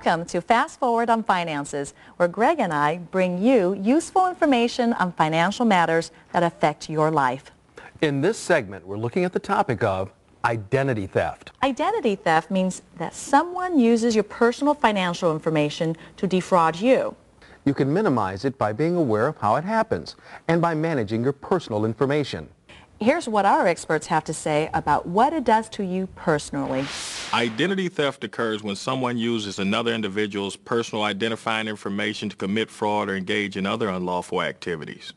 Welcome to Fast Forward on Finances, where Greg and I bring you useful information on financial matters that affect your life. In this segment, we're looking at the topic of identity theft. Identity theft means that someone uses your personal financial information to defraud you. You can minimize it by being aware of how it happens and by managing your personal information. Here's what our experts have to say about what it does to you personally. Identity theft occurs when someone uses another individual's personal identifying information to commit fraud or engage in other unlawful activities.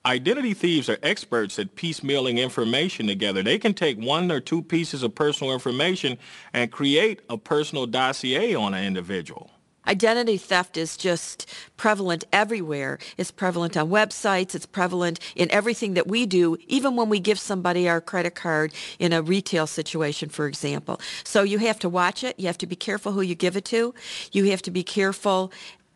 Identity thieves are experts at piecemealing information together. They can take one or two pieces of personal information and create a personal dossier on an individual. Identity theft is just prevalent everywhere. It's prevalent on websites. It's prevalent in everything that we do, even when we give somebody our credit card in a retail situation, for example. So you have to watch it. You have to be careful who you give it to. You have to be careful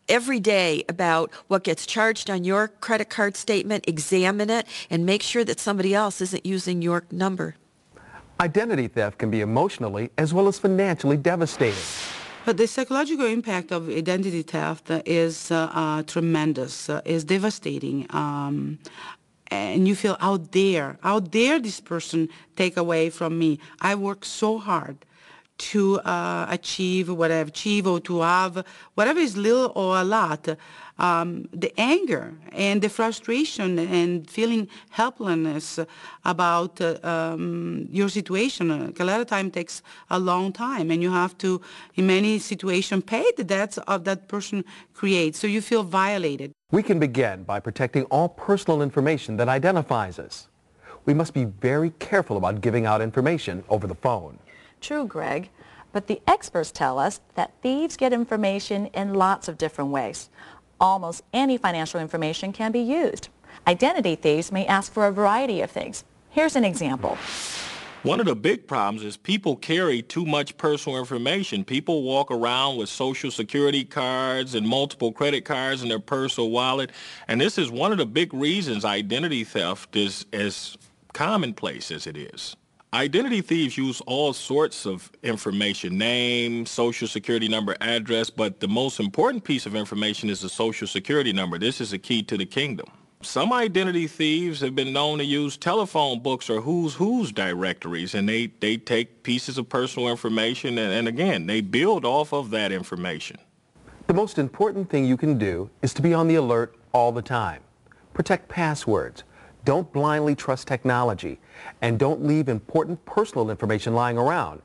every day about what gets charged on your credit card statement. Examine it and make sure that somebody else isn't using your number. Identity theft can be emotionally as well as financially devastating. But the psychological impact of identity theft is tremendous, is devastating. And you feel, how dare this person take away from me? I work so hard to achieve what I achieve, or to have whatever is little or a lot. The anger and the frustration and feeling helplessness about your situation. A lot of time takes a long time, and you have to, in many situations, pay the debts of that person creates. So you feel violated. We can begin by protecting all personal information that identifies us. We must be very careful about giving out information over the phone. True, Greg, but the experts tell us that thieves get information in lots of different ways. Almost any financial information can be used. Identity thieves may ask for a variety of things. Here's an example. One of the big problems is people carry too much personal information. People walk around with Social Security cards and multiple credit cards in their personal wallet, and this is one of the big reasons identity theft is as commonplace as it is. Identity thieves use all sorts of information, name, Social Security number, address, but the most important piece of information is the Social Security number. This is the key to the kingdom. Some identity thieves have been known to use telephone books or who's directories, and they take pieces of personal information and again, they build off of that information. The most important thing you can do is to be on the alert all the time. Protect passwords. Don't blindly trust technology, and don't leave important personal information lying around,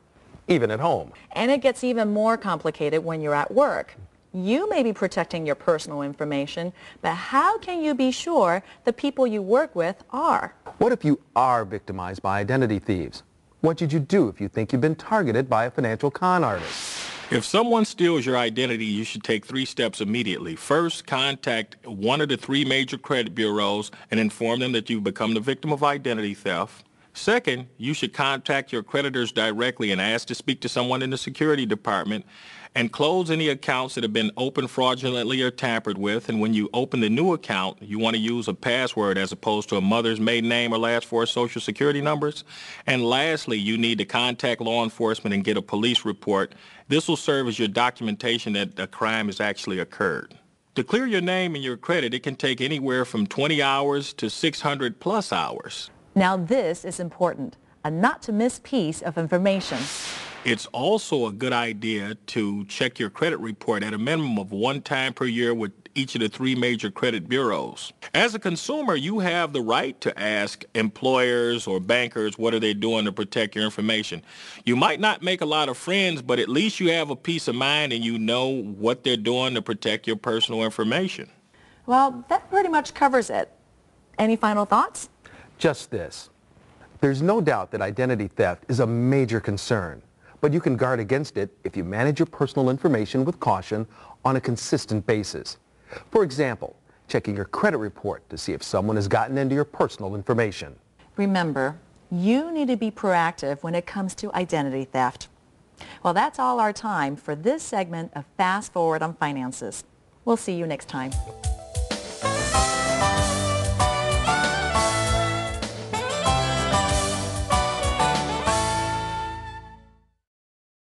even at home. And it gets even more complicated when you're at work. You may be protecting your personal information, but how can you be sure the people you work with are? What if you are victimized by identity thieves? What should you do if you think you've been targeted by a financial con artist? If someone steals your identity, you should take 3 steps immediately. First, contact one of the 3 major credit bureaus and inform them that you've become the victim of identity theft. Second, you should contact your creditors directly and ask to speak to someone in the security department, and close any accounts that have been opened fraudulently or tampered with. And when you open the new account, you want to use a password as opposed to a mother's maiden name or last 4 Social Security numbers. And lastly, you need to contact law enforcement and get a police report. This will serve as your documentation that a crime has actually occurred. To clear your name and your credit, it can take anywhere from 20 hours to 600 plus hours. Now this is important, a not-to-miss piece of information. It's also a good idea to check your credit report at a minimum of 1 time per year with each of the 3 major credit bureaus. As a consumer, you have the right to ask employers or bankers what are they doing to protect your information. You might not make a lot of friends, but at least you have a peace of mind and you know what they're doing to protect your personal information. Well, that pretty much covers it. Any final thoughts? Just this. There's no doubt that identity theft is a major concern, but you can guard against it if you manage your personal information with caution on a consistent basis. For example, checking your credit report to see if someone has gotten into your personal information. Remember, you need to be proactive when it comes to identity theft. Well, that's all our time for this segment of Fast Forward on Finances. We'll see you next time.